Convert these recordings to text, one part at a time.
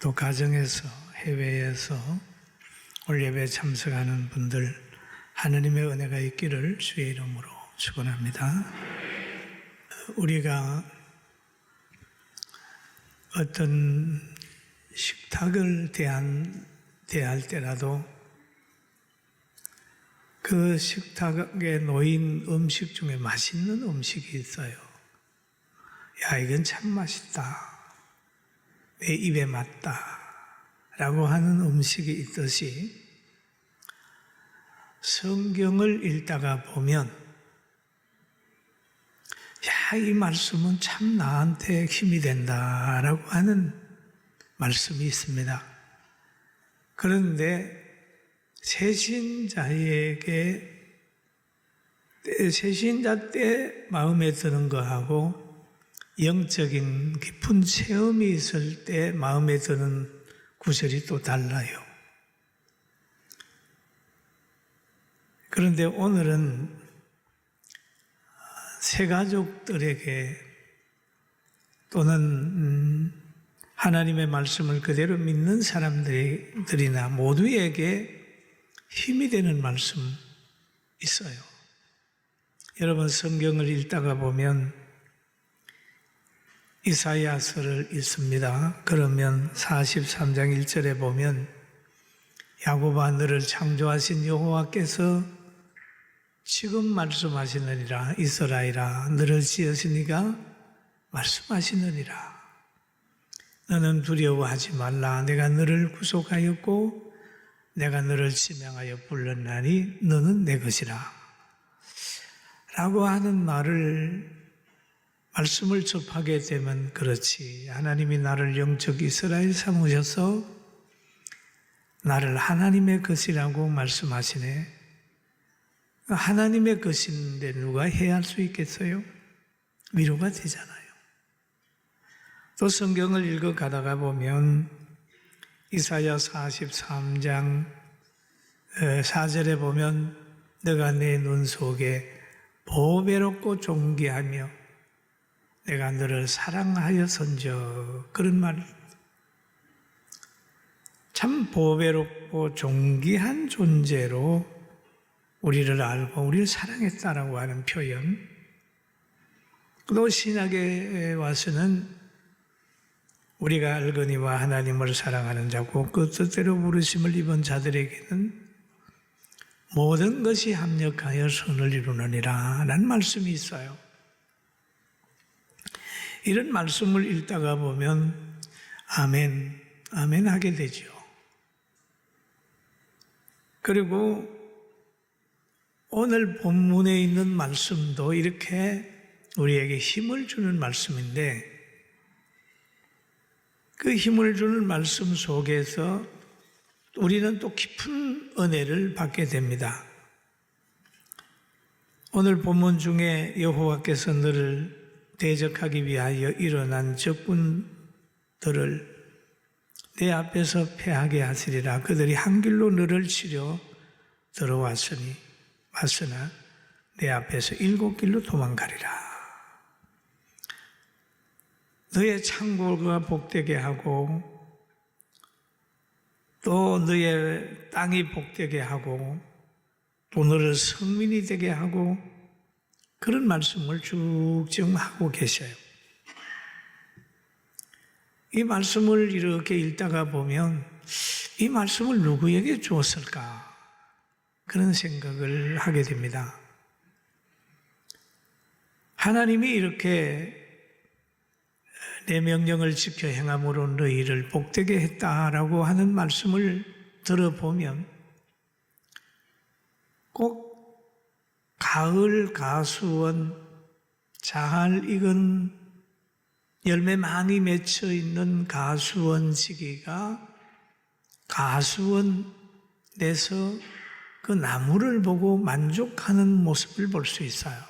또 가정에서 해외에서 올 예배에 참석하는 분들 하느님의 은혜가 있기를 주의 이름으로 축원합니다. 우리가 어떤 식탁을 대할 때라도 그 식탁에 놓인 음식 중에 맛있는 음식이 있어요. 야, 이건 참 맛있다. 내 입에 맞다. 라고 하는 음식이 있듯이 성경을 읽다가 보면 야, 이 말씀은 참 나한테 힘이 된다. 라고 하는 말씀이 있습니다. 그런데 새신자 때 마음에 드는 거하고 영적인 깊은 체험이 있을 때 마음에 드는 구절이 또 달라요. 그런데 오늘은 새가족들에게 또는 하나님의 말씀을 그대로 믿는 사람들이나 모두에게 힘이 되는 말씀 있어요. 여러분 성경을 읽다가 보면 이사야서를 읽습니다. 그러면 43장 1절에 보면 야곱아 너를 창조하신 여호와께서 지금 말씀하시느니라. 이스라엘아 너를 지으신 이가 말씀하시느니라. 너는 두려워하지 말라. 내가 너를 구속하였고 내가 너를 지명하여 불렀나니 너는 내 것이라. 라고 하는 말씀을 접하게 되면 그렇지. 하나님이 나를 영적 이스라엘 삼으셔서 나를 하나님의 것이라고 말씀하시네. 하나님의 것인데 누가 해할 수 있겠어요? 위로가 되잖아요. 또 성경을 읽어가다가 보면 이사야 43장 4절에 보면 너가 내 눈 속에 보배롭고 존귀하며 내가 너를 사랑하여선저. 그런 말. 참 보배롭고 존귀한 존재로 우리를 알고 우리를 사랑했다라고 하는 표현. 또 신약에 와서는 우리가 알거니와 하나님을 사랑하는 자고 그 뜻대로 부르심을 입은 자들에게는 모든 것이 합력하여 선을 이루느니라 라는 말씀이 있어요. 이런 말씀을 읽다가 보면 아멘, 아멘 하게 되죠. 그리고 오늘 본문에 있는 말씀도 이렇게 우리에게 힘을 주는 말씀인데 그 힘을 주는 말씀 속에서 우리는 또 깊은 은혜를 받게 됩니다. 오늘 본문 중에 여호와께서 너를 대적하기 위하여 일어난 적군들을 내 앞에서 패하게 하시리라. 그들이 한 길로 너를 치려 들어왔으나 내 앞에서 7길로 도망가리라. 너의 창고가 복되게 하고 또 너의 땅이 복되게 하고 또 너를 성민이 되게 하고 그런 말씀을 쭉 지금 하고 계셔요. 이 말씀을 이렇게 읽다가 보면 이 말씀을 누구에게 주었을까? 그런 생각을 하게 됩니다. 하나님이 이렇게 내 명령을 지켜 행함으로 너희를 복되게 했다라고 하는 말씀을 들어보면 꼭 가을 가수원 잘 익은 열매 많이 맺혀 있는 가수원 지기가 가수원 내서 그 나무를 보고 만족하는 모습을 볼 수 있어요.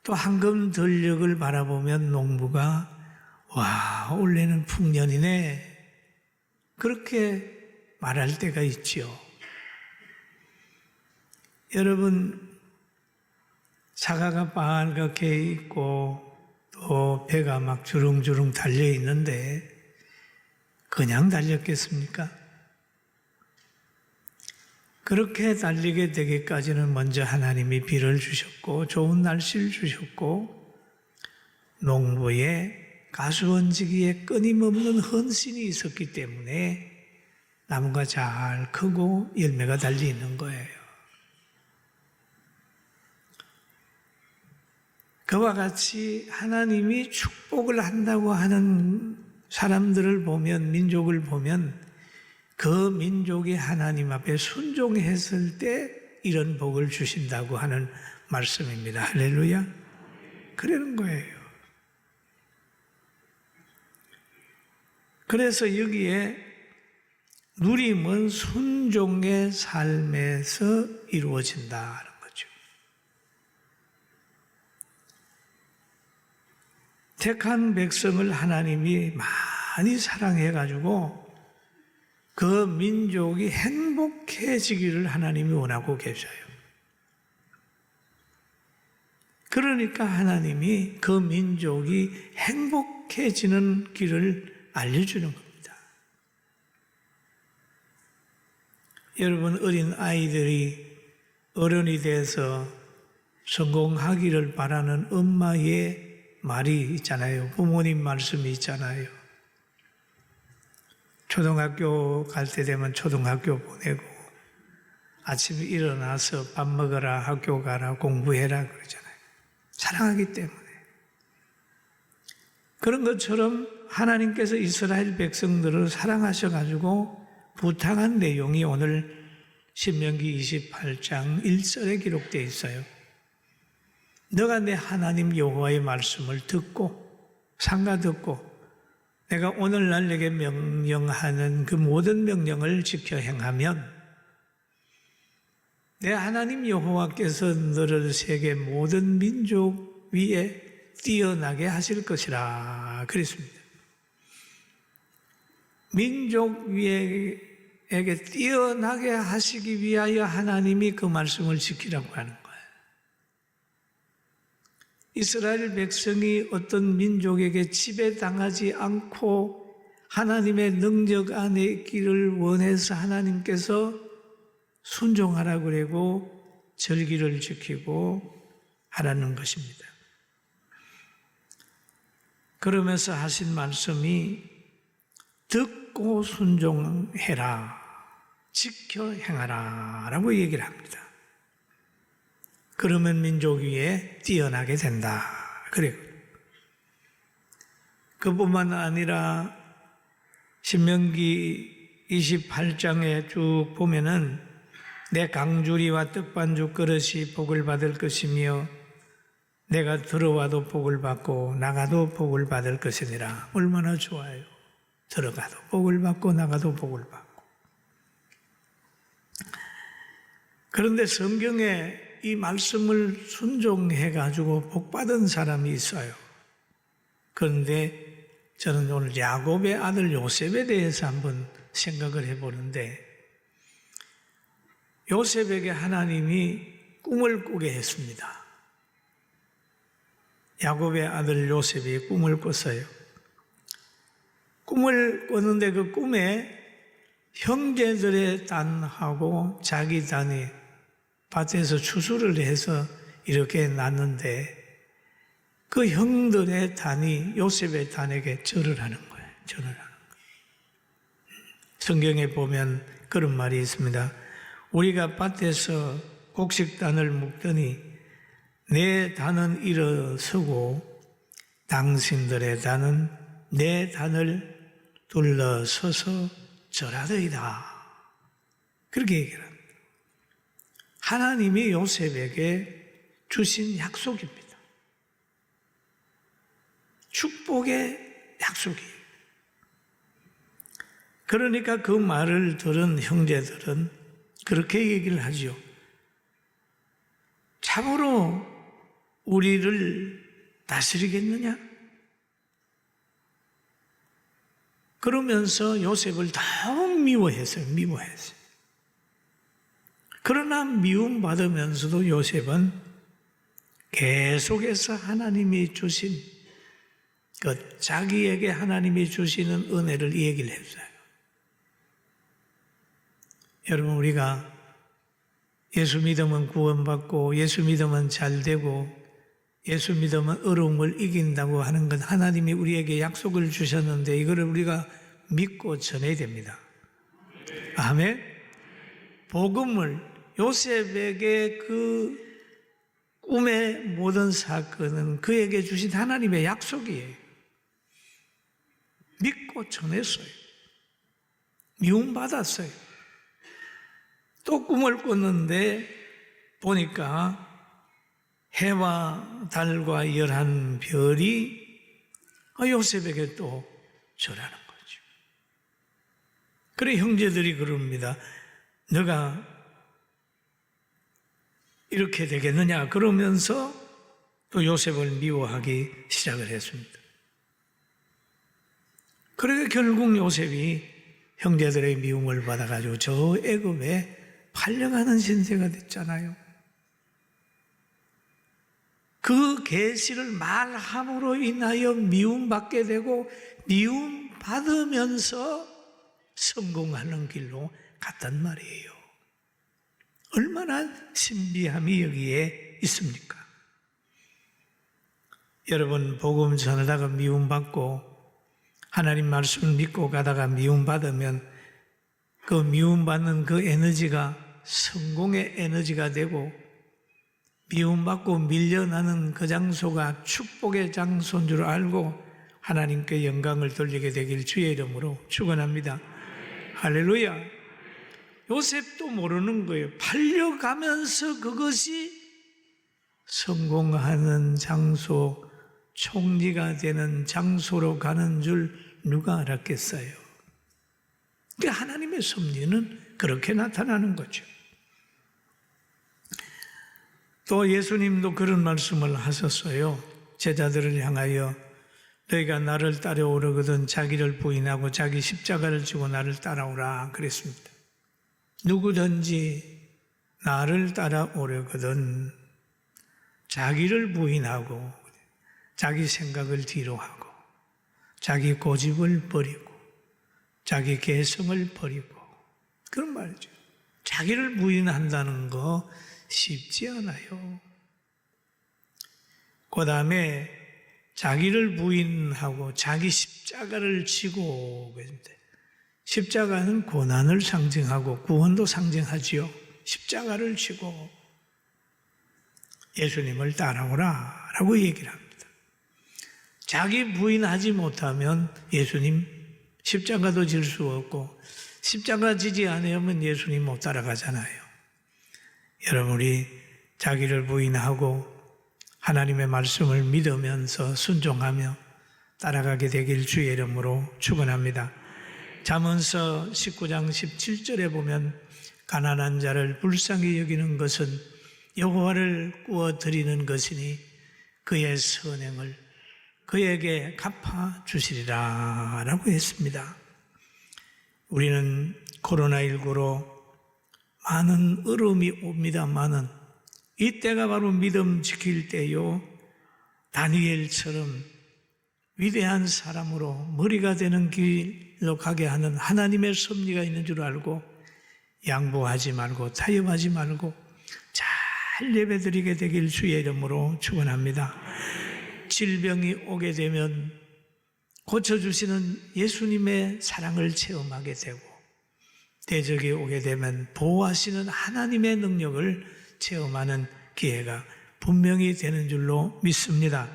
또 황금 들녘을 바라보면 농부가 와, 올해는 풍년이네 그렇게 말할 때가 있지요. 여러분 사과가 빨갛게 있고 또 또 배가 막 주릉주릉 달려 있는데 그냥 달렸겠습니까? 그렇게 달리게 되기까지는 먼저 하나님이 비를 주셨고 좋은 날씨를 주셨고 농부의 가수원지기에 끊임없는 헌신이 있었기 때문에 나무가 잘 크고 열매가 달려 있는 거예요. 그와 같이 하나님이 축복을 한다고 하는 사람들을 보면, 민족을 보면 그 민족이 하나님 앞에 순종했을 때 이런 복을 주신다고 하는 말씀입니다. 할렐루야. 그러는 거예요. 그래서 여기에 누림은 순종의 삶에서 이루어진다는 거죠. 택한 백성을 하나님이 많이 사랑해가지고 그 민족이 행복해지기를 하나님이 원하고 계셔요. 그러니까 하나님이 그 민족이 행복해지는 길을 알려주는 겁니다. 여러분, 어린 아이들이 어른이 돼서 성공하기를 바라는 엄마의 말이 있잖아요. 부모님 말씀이 있잖아요. 초등학교 갈 때 되면 초등학교 보내고 아침에 일어나서 밥 먹어라, 학교 가라, 공부해라 그러잖아요. 사랑하기 때문에. 그런 것처럼 하나님께서 이스라엘 백성들을 사랑하셔가지고 부탁한 내용이 오늘 신명기 28장 1절에 기록되어 있어요. 너가 내 하나님 여호와의 말씀을 듣고 삼가듣고 내가 오늘날 내게 명령하는 그 모든 명령을 지켜 행하면 내 하나님 여호와께서 너를 세계 모든 민족 위에 뛰어나게 하실 것이라 그랬습니다. 민족 위에게 뛰어나게 하시기 위하여 하나님이 그 말씀을 지키라고 하는 거예요. 이스라엘 백성이 어떤 민족에게 지배당하지 않고 하나님의 능력 안에 있기를 원해서 하나님께서 순종하라고 그러고 절기를 지키고 하라는 것입니다. 그러면서 하신 말씀이 듣고 순종해라, 지켜 행하라 라고 얘기를 합니다. 그러면 민족 위에 뛰어나게 된다. 그래요. 그뿐만 아니라 신명기 28장에 쭉 보면은 내 강주리와 떡반죽 그릇이 복을 받을 것이며 내가 들어와도 복을 받고 나가도 복을 받을 것이니라. 얼마나 좋아요. 들어가도 복을 받고 나가도 복을 받고. 그런데 성경에 이 말씀을 순종해가지고 복받은 사람이 있어요. 그런데 저는 오늘 야곱의 아들 요셉에 대해서 한번 생각을 해보는데 요셉에게 하나님이 꿈을 꾸게 했습니다. 야곱의 아들 요셉이 꿈을 꿨어요. 꿈을 꿨는데 그 꿈에 형제들의 단하고 자기 단이 밭에서 추수를 해서 이렇게 났는데 그 형들의 단이 요셉의 단에게 절을 하는 거예요. 절을 하는 거예요. 성경에 보면 그런 말이 있습니다. 우리가 밭에서 곡식단을 묶더니 내 단은 일어서고 당신들의 단은 내 단을 둘러서서 절하더이다. 그렇게 얘기를 합니다. 하나님이 요셉에게 주신 약속입니다. 축복의 약속이에요. 그러니까 그 말을 들은 형제들은 그렇게 얘기를 하죠. 참으로 우리를 다스리겠느냐? 그러면서 요셉을 더욱 미워했어요. 그러나 미움받으면서도 요셉은 계속해서 하나님이 주신 그 자기에게 하나님이 주시는 은혜를 이 얘기를 했어요. 여러분, 우리가 예수 믿으면 구원받고 예수 믿으면 잘되고 예수 믿으면 어려움을 이긴다고 하는 건 하나님이 우리에게 약속을 주셨는데 이거를 우리가 믿고 전해야 됩니다. 아멘. 복음을 요셉에게 그 꿈의 모든 사건은 그에게 주신 하나님의 약속이에요. 믿고 전했어요. 미움받았어요. 또 꿈을 꿨는데 보니까 해와 달과 11별이 요셉에게 또 절하는 거죠. 그래 형제들이 그럽니다. 너가 이렇게 되겠느냐 그러면서 또 요셉을 미워하기 시작을 했습니다. 그러게 결국 요셉이 형제들의 미움을 받아가지고 저 애굽에 팔려가는 신세가 됐잖아요. 그 계시를 말함으로 인하여 미움받게 되고 미움받으면서 성공하는 길로 갔단 말이에요. 얼마나 신비함이 여기에 있습니까? 여러분, 복음 전하다가 미움받고 하나님 말씀을 믿고 가다가 미움받으면 그 미움받는 그 에너지가 성공의 에너지가 되고 미움받고 밀려나는 그 장소가 축복의 장소인 줄 알고 하나님께 영광을 돌리게 되길 주의 이름으로 축원합니다. 할렐루야. 요셉도 모르는 거예요. 팔려가면서 그것이 성공하는 장소, 총리가 되는 장소로 가는 줄 누가 알았겠어요? 그러니까 하나님의 섭리는 그렇게 나타나는 거죠. 또 예수님도 그런 말씀을 하셨어요. 제자들을 향하여 너희가 나를 따라오려거든 자기를 부인하고 자기 십자가를 지고 나를 따라오라 그랬습니다. 누구든지 나를 따라오려거든 자기를 부인하고 자기 생각을 뒤로 하고 자기 고집을 버리고 자기 개성을 버리고 그런 말이죠. 자기를 부인한다는 거 쉽지 않아요. 그 다음에 자기를 부인하고 자기 십자가를 지고 계십니다. 십자가는 고난을 상징하고 구원도 상징하지요. 십자가를 지고 예수님을 따라오라 라고 얘기를 합니다. 자기 부인하지 못하면 예수님 십자가도 질 수 없고 십자가 지지 않으면 예수님 못 따라가잖아요. 여러분이 자기를 부인하고 하나님의 말씀을 믿으면서 순종하며 따라가게 되길 주의 이름으로 축원합니다. 잠언서 19장 17절에 보면 가난한 자를 불쌍히 여기는 것은 여호와를 구워드리는 것이니 그의 선행을 그에게 갚아주시리라 라고 했습니다. 우리는 코로나19로 많은 어려움이 옵니다마는 이때가 바로 믿음 지킬 때요. 다니엘처럼 위대한 사람으로 머리가 되는 길로 가게 하는 하나님의 섭리가 있는 줄 알고 양보하지 말고 타협하지 말고 잘 예배드리게 되길 주의 이름으로 축원합니다. 질병이 오게 되면 고쳐주시는 예수님의 사랑을 체험하게 되고 대적이 오게 되면 보호하시는 하나님의 능력을 체험하는 기회가 분명히 되는 줄로 믿습니다.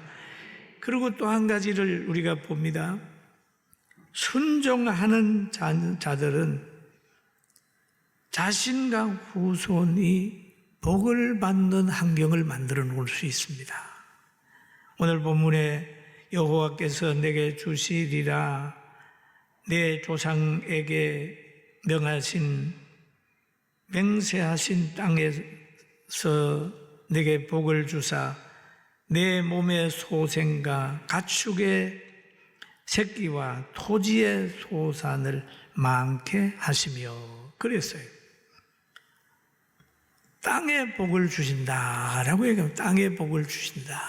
그리고 또 한 가지를 우리가 봅니다. 순종하는 자들은 자신과 후손이 복을 받는 환경을 만들어 놓을 수 있습니다. 오늘 본문에 여호와께서 내게 주시리라 내 조상에게 맹세하신 땅에서 내게 복을 주사 내 몸의 소생과 가축의 새끼와 토지의 소산을 많게 하시며 그랬어요. 땅에 복을 주신다라고 얘기하면 땅에 복을 주신다.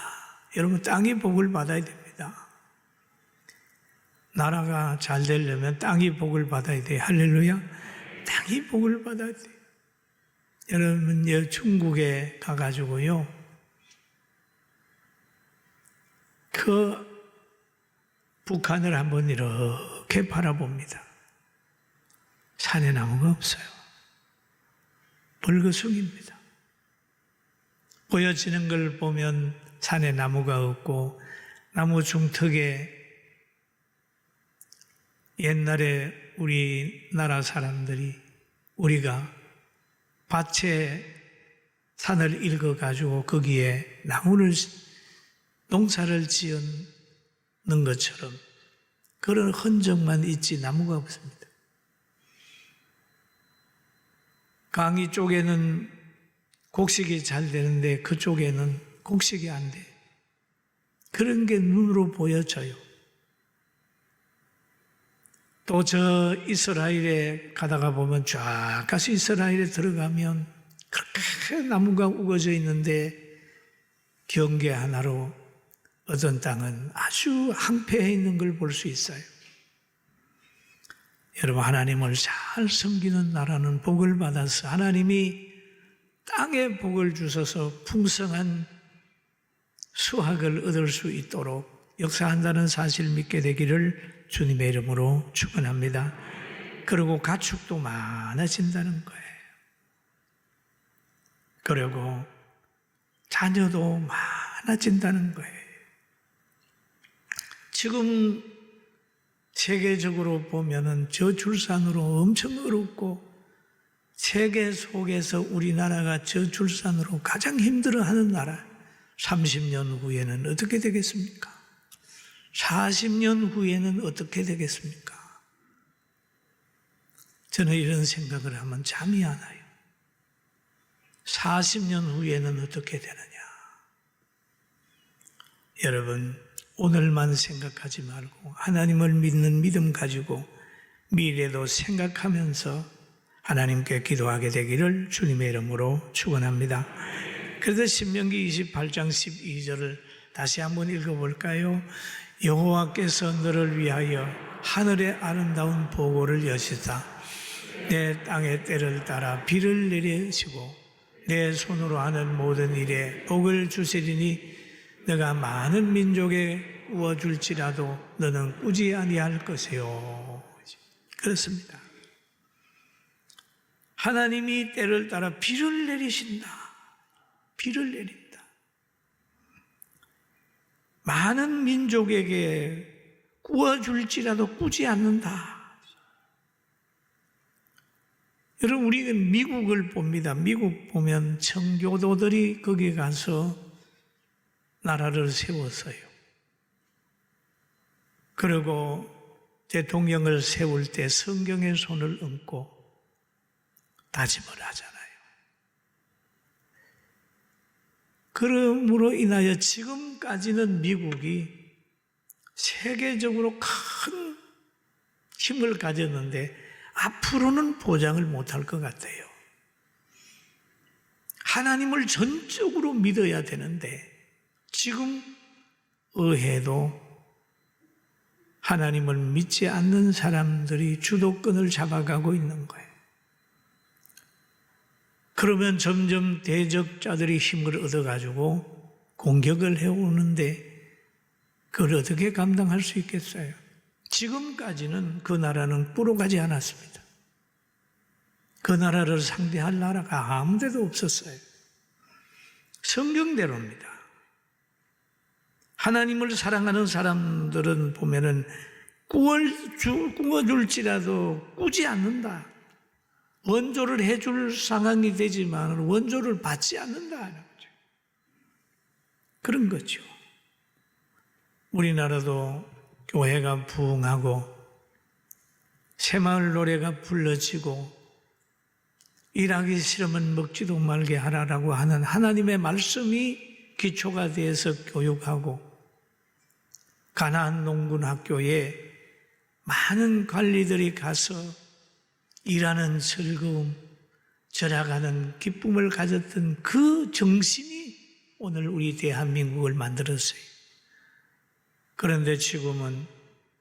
여러분 땅에 복을 받아야 됩니다. 나라가 잘 되려면 땅이 복을 받아야 돼. 할렐루야. 땅이 복을 받아야 돼. 여러분, 중국에 가가지고요. 그 북한을 한번 이렇게 바라봅니다. 산에 나무가 없어요. 벌거숭입니다. 보여지는 걸 보면 산에 나무가 없고 나무 중턱에 옛날에 우리나라 사람들이 우리가 밭에 산을 읽어가지고 거기에 나무를 농사를 지은 것처럼 그런 흔적만 있지 나무가 없습니다. 강이 쪽에는 곡식이 잘 되는데 그쪽에는 곡식이 안 돼. 그런 게 눈으로 보여져요. 또 저 이스라엘에 가다가 보면 쫙 가서 이스라엘에 들어가면 그렇게 나무가 우거져 있는데 경계 하나로 어떤 땅은 아주 항폐해 있는 걸 볼 수 있어요. 여러분, 하나님을 잘 섬기는 나라는 복을 받아서 하나님이 땅에 복을 주셔서 풍성한 수확을 얻을 수 있도록 역사한다는 사실 믿게 되기를 주님의 이름으로 축원합니다. 그리고 가축도 많아진다는 거예요. 그리고 자녀도 많아진다는 거예요. 지금 세계적으로 보면은 저출산으로 엄청 어렵고 세계 속에서 우리나라가 저출산으로 가장 힘들어하는 나라. 30년 후에는 어떻게 되겠습니까? 40년 후에는 어떻게 되겠습니까? 저는 이런 생각을 하면 잠이 안 와요. 40년 후에는 어떻게 되느냐? 여러분, 오늘만 생각하지 말고 하나님을 믿는 믿음 가지고 미래도 생각하면서 하나님께 기도하게 되기를 주님의 이름으로 축원합니다. 그래서 신명기 28장 12절을 다시 한번 읽어볼까요? 여호와께서 너를 위하여 하늘의 아름다운 보고를 여시사 내 땅의 때를 따라 비를 내리시고 내 손으로 하는 모든 일에 복을 주시리니 내가 많은 민족에 구워줄지라도 너는 꾸지 아니할 것이요. 그렇습니다. 하나님이 때를 따라 비를 내리신다. 비를 내린다. 많은 민족에게 구워줄지라도 꾸지 않는다. 여러분, 우리가 미국을 봅니다. 미국 보면 청교도들이 거기 가서 나라를 세웠어요. 그리고 대통령을 세울 때 성경의 손을 얹고 다짐을 하잖아요. 그러므로 인하여 지금까지는 미국이 세계적으로 큰 힘을 가졌는데 앞으로는 보장을 못할 것 같아요. 하나님을 전적으로 믿어야 되는데 지금 의회도 하나님을 믿지 않는 사람들이 주도권을 잡아가고 있는 거예요. 그러면 점점 대적자들이 힘을 얻어가지고 공격을 해오는데 그걸 어떻게 감당할 수 있겠어요? 지금까지는 그 나라는 불어가지 않았습니다. 그 나라를 상대할 나라가 아무 데도 없었어요. 성경대로입니다. 하나님을 사랑하는 사람들은 보면은 구워줄지라도 꾸지 않는다. 원조를 해줄 상황이 되지만 원조를 받지 않는다. 그런 거죠. 우리나라도 교회가 부흥하고 새마을 노래가 불러지고 일하기 싫으면 먹지도 말게 하라라고 하는 하나님의 말씀이 기초가 되어서 교육하고 가나안 농군 학교에 많은 관리들이 가서 일하는 즐거움, 절약하는 기쁨을 가졌던 그 정신이 오늘 우리 대한민국을 만들었어요. 그런데 지금은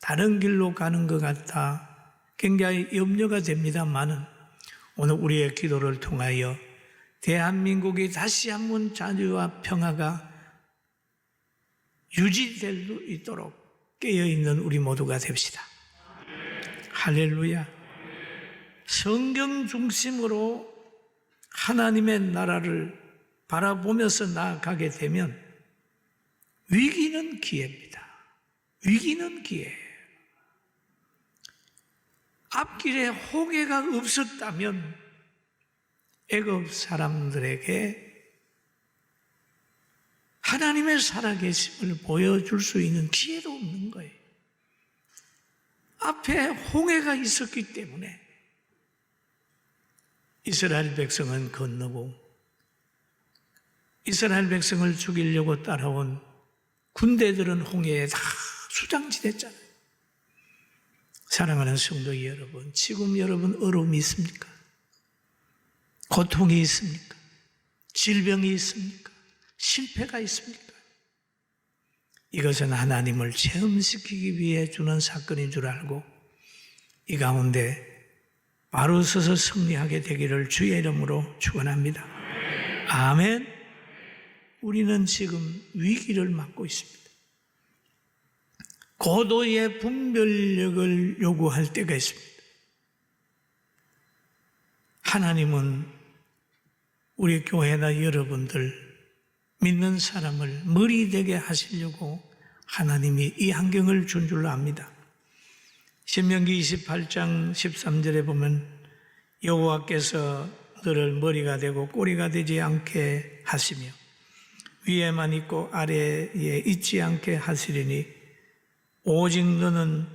다른 길로 가는 것 같아 굉장히 염려가 됩니다만은 오늘 우리의 기도를 통하여 대한민국이 다시 한번 자유와 평화가 유지될 수 있도록 깨어있는 우리 모두가 됩시다. 할렐루야. 성경 중심으로 하나님의 나라를 바라보면서 나아가게 되면 위기는 기회입니다. 위기는 기회예요. 앞길에 홍해가 없었다면 애굽 사람들에게 하나님의 살아계심을 보여줄 수 있는 기회도 없는 거예요. 앞에 홍해가 있었기 때문에 이스라엘 백성은 건너고 이스라엘 백성을 죽이려고 따라온 군대들은 홍해에 다 수장지됐잖아요. 사랑하는 성도 여러분, 지금 여러분 어려움이 있습니까? 고통이 있습니까? 질병이 있습니까? 실패가 있습니까? 이것은 하나님을 체험시키기 위해 주는 사건인 줄 알고 이 가운데 바로 서서 승리하게 되기를 주의 이름으로 축원합니다. 아멘. 우리는 지금 위기를 맞고 있습니다. 고도의 분별력을 요구할 때가 있습니다. 하나님은 우리 교회나 여러분들 믿는 사람을 머리 되게 하시려고 하나님이 이 환경을 준 줄로 압니다. 신명기 28장 13절에 보면 여호와께서 너를 머리가 되고 꼬리가 되지 않게 하시며 위에만 있고 아래에 있지 않게 하시리니 오직 너는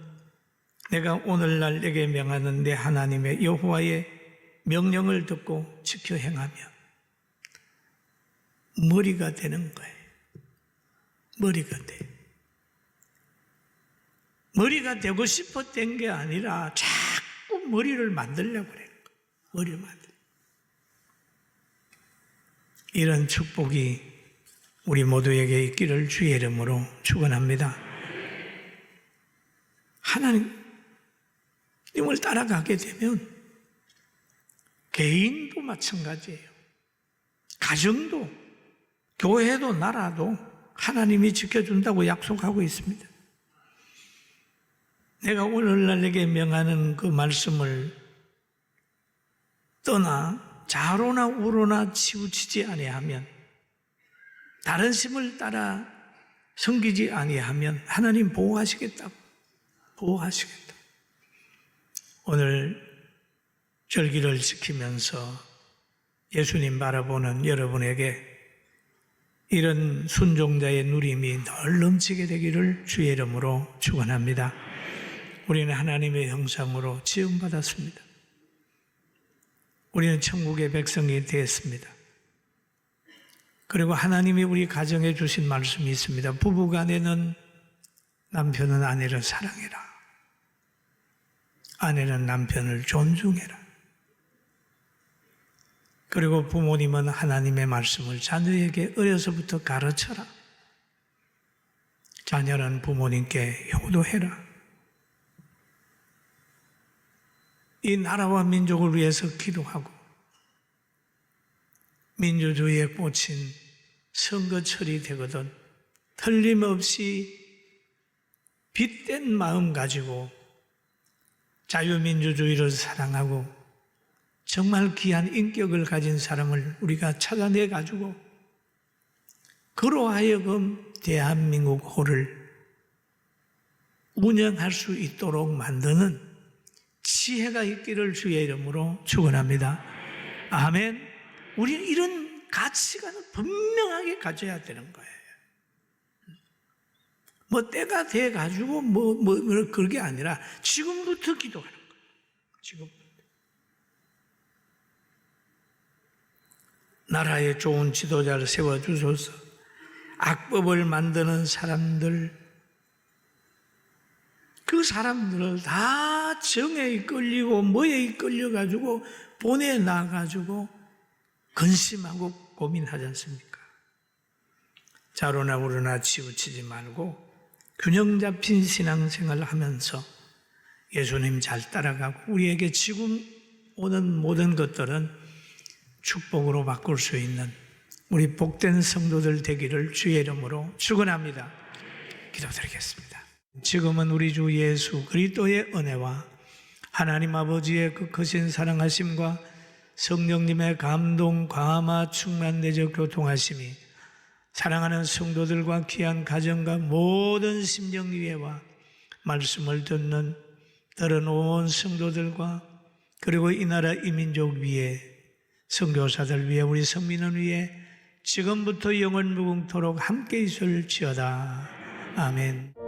내가 오늘날 내게 명하는 내 하나님의 여호와의 명령을 듣고 지켜 행하며 머리가 되는 거예요. 머리가 돼. 머리가 되고 싶었던 게 아니라 자꾸 머리를 만들려고 그래요. 머리를 만들. 이런 축복이 우리 모두에게 있기를 주의 이름으로 축원합니다. 하나님을 따라가게 되면 개인도 마찬가지예요. 가정도, 교회도, 나라도 하나님이 지켜준다고 약속하고 있습니다. 내가 오늘날 내게 명하는 그 말씀을 떠나 좌로나 우로나 치우치지 아니하면, 다른 심을 따라 섬기지 아니하면 하나님 보호하시겠다고. 보호하시겠다. 오늘 절기를 지키면서 예수님 바라보는 여러분에게 이런 순종자의 누림이 늘 넘치게 되기를 주의 이름으로 축원합니다. 우리는 하나님의 형상으로 지음받았습니다. 우리는 천국의 백성이 되었습니다. 그리고 하나님이 우리 가정에 주신 말씀이 있습니다. 부부간에는 남편은 아내를 사랑해라. 아내는 남편을 존중해라. 그리고 부모님은 하나님의 말씀을 자녀에게 어려서부터 가르쳐라. 자녀는 부모님께 효도해라. 이 나라와 민족을 위해서 기도하고 민주주의에 꽂힌 선거철이 되거든 틀림없이 빗된 마음 가지고 자유민주주의를 사랑하고 정말 귀한 인격을 가진 사람을 우리가 찾아내 가지고 그로 하여금 대한민국호를 운영할 수 있도록 만드는 지혜가 있기를 주의 이름으로 축원합니다. 아멘. 우리는 이런 가치관을 분명하게 가져야 되는 거예요. 뭐 때가 돼 가지고 그게 아니라 지금부터 기도하는 거예요. 지금부터. 나라에 좋은 지도자를 세워주소서. 악법을 만드는 사람들, 그 사람들을 다 정에 이끌리고 뭐에 이끌려가지고 보내놔가지고 근심하고 고민하지 않습니까? 자로나 우로나 치우치지 말고 균형 잡힌 신앙생활을 하면서 예수님 잘 따라가고 우리에게 지금 오는 모든 것들은 축복으로 바꿀 수 있는 우리 복된 성도들 되기를 주의 이름으로 축원합니다. 기도드리겠습니다. 지금은 우리 주 예수 그리스도의 은혜와 하나님 아버지의 그 크신 사랑하심과 성령님의 감동, 감화, 충만, 내적 교통하심이 사랑하는 성도들과 귀한 가정과 모든 심령위회와 말씀을 듣는 들어놓은 성도들과 그리고 이 나라 이민족 위에 선교사들 위에 우리 성민원 위에 지금부터 영원 무궁토록 함께 있을지어다. 아멘.